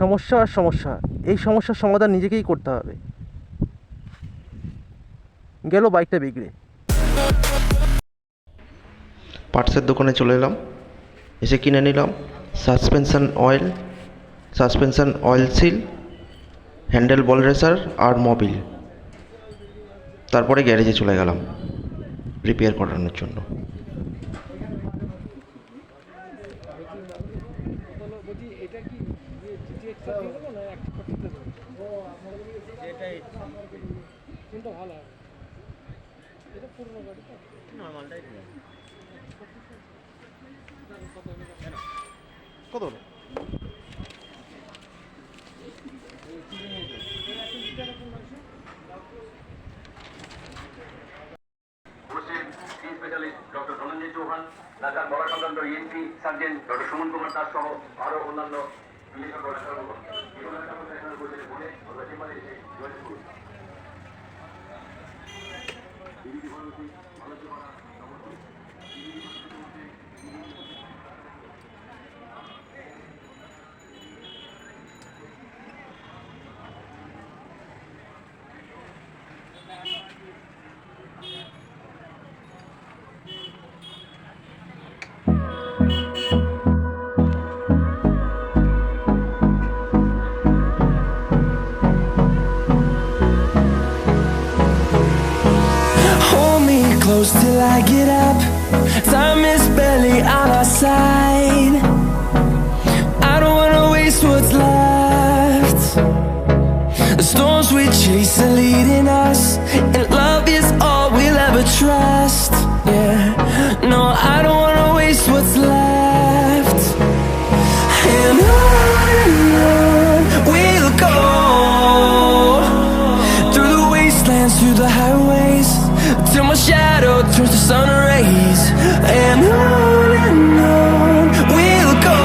সমস্যা আর সমস্যা, এই সমস্যার সমাধান নিজেকেই করতে হবে। গেল বাইকটা বিগড়ে। পার্টসের দোকানে চলে এলাম, এসে কিনে নিলাম suspension oil seal, handle ball racer আর মোবিল। তারপরে গ্যারেজে চলে গেলাম রিপেয়ার করানোর জন্য। কত হলো? ঢাকার বড় সংক্রান্ত ENP sergeant doctor Suman Kumar Das সহ আরো অন্যান্য close till I get up. Time is barely on our side. I don't wanna waste what's left. The storms we chase are leading us, and love is all we'll ever trust. Yeah, no, I don't wanna waste what's left. And on we'll go, through the wastelands, through the highways, till my shadow turns to sun rays. And on we'll go,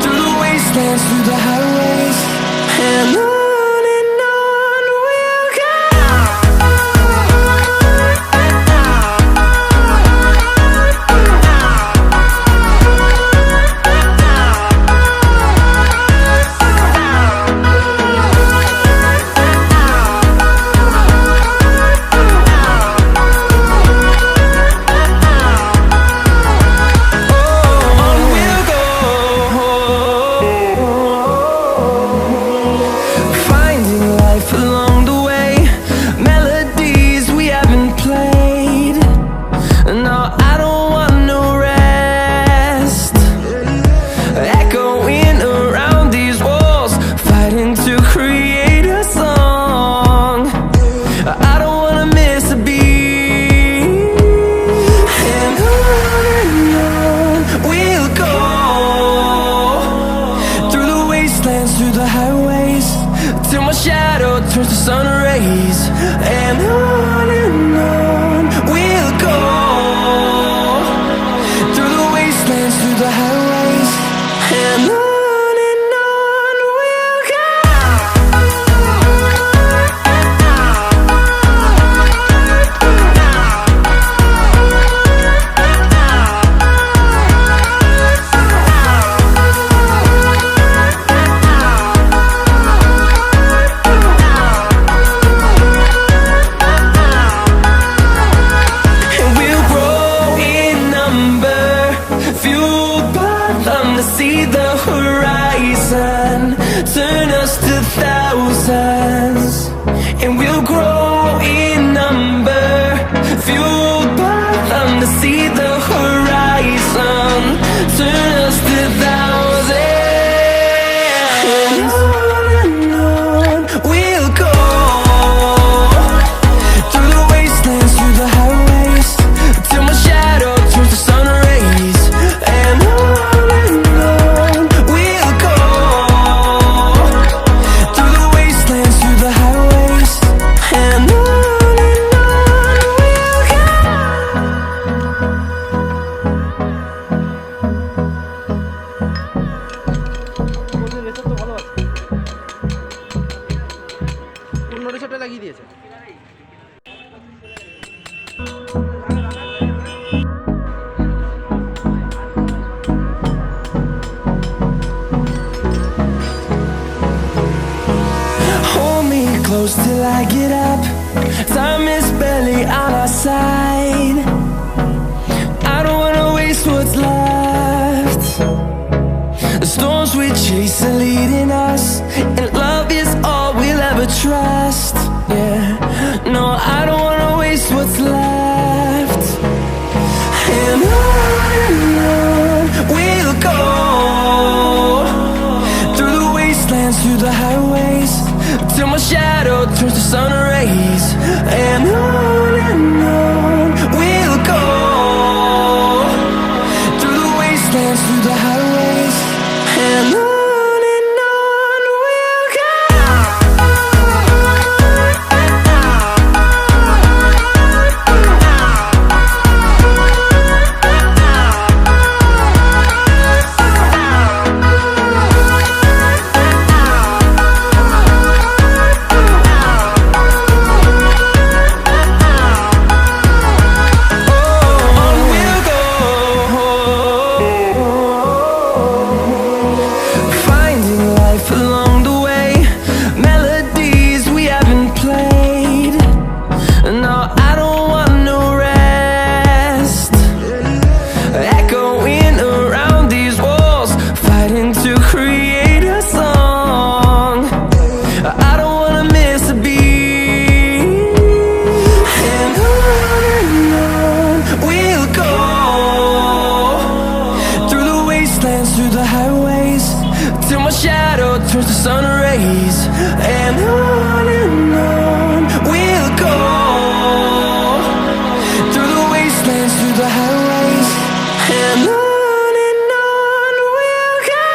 through the wastelands, through the highways. And on we'll go. Through the highways, till my shadow turns to sun rays. And on we'll go, through the wastelands, through the highways. And on we'll go. See the horizon, turn us to thousands, and we'll grow in number, fueled by them to see the horizon, turn us to thousands. And on we'll go, through the wastelands, through the highways, till my shadow turns to sun rays. And we'll go, through the wastelands, through the highways. And on close till I get up. Time is barely on our side. I don't wanna waste what's left. The storms we chase are leading us, and love is all we'll ever trust. Yeah, no, I don't wanna waste what's left. And on we'll go, through the wastelands, through the highways, till my shadow turns to sun rays. And on we'll go, through the wastelands, through the highways, and on we'll go. Through the highways, till my shadow turns to sun rays. And on we'll go, through the wastelands, through the highways, and on we'll go.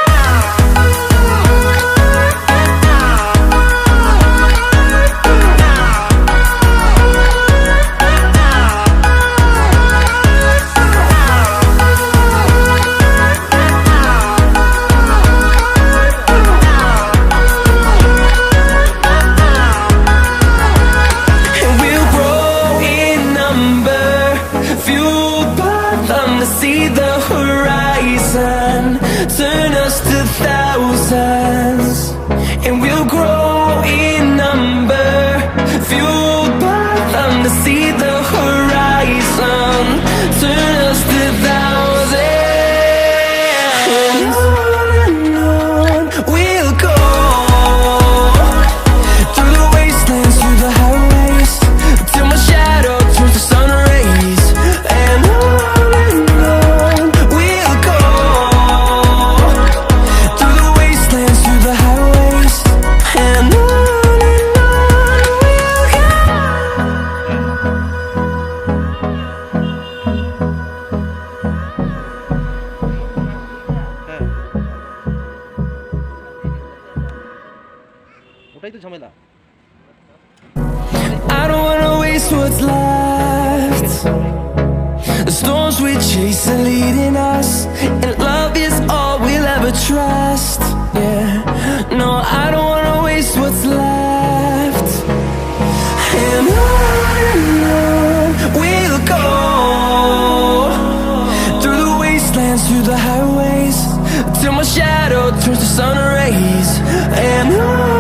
See the horizon, turn us to thousands, and we'll grow in number, fueled by them to see the horizon, turn us to thousands. And on we'll go, through the wastelands, through the highways, till my shadow turns to sun rays. And ওটাই তো ঝামেলা। I don't wanna waste what's left. The storms we chase are leading us, and love is all we'll ever trust. Yeah, no, I don't wanna waste what's left. And on we'll go, through the wastelands, through the highways, till my shadow turns to sun rays. And on